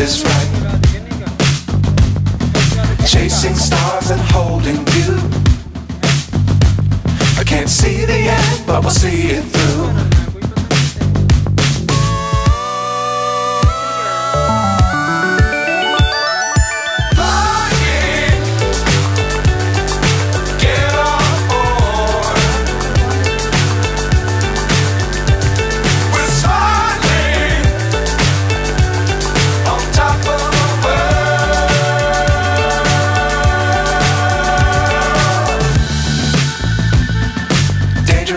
is right. Chasing stars and holding you. I can't see the end, but we'll see it through.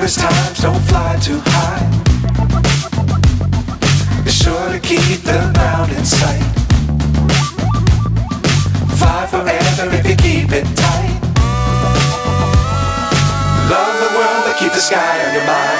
Times don't fly too high. Be sure to keep the ground in sight. Fly forever if you keep it tight. Love the world but keep the sky on your mind.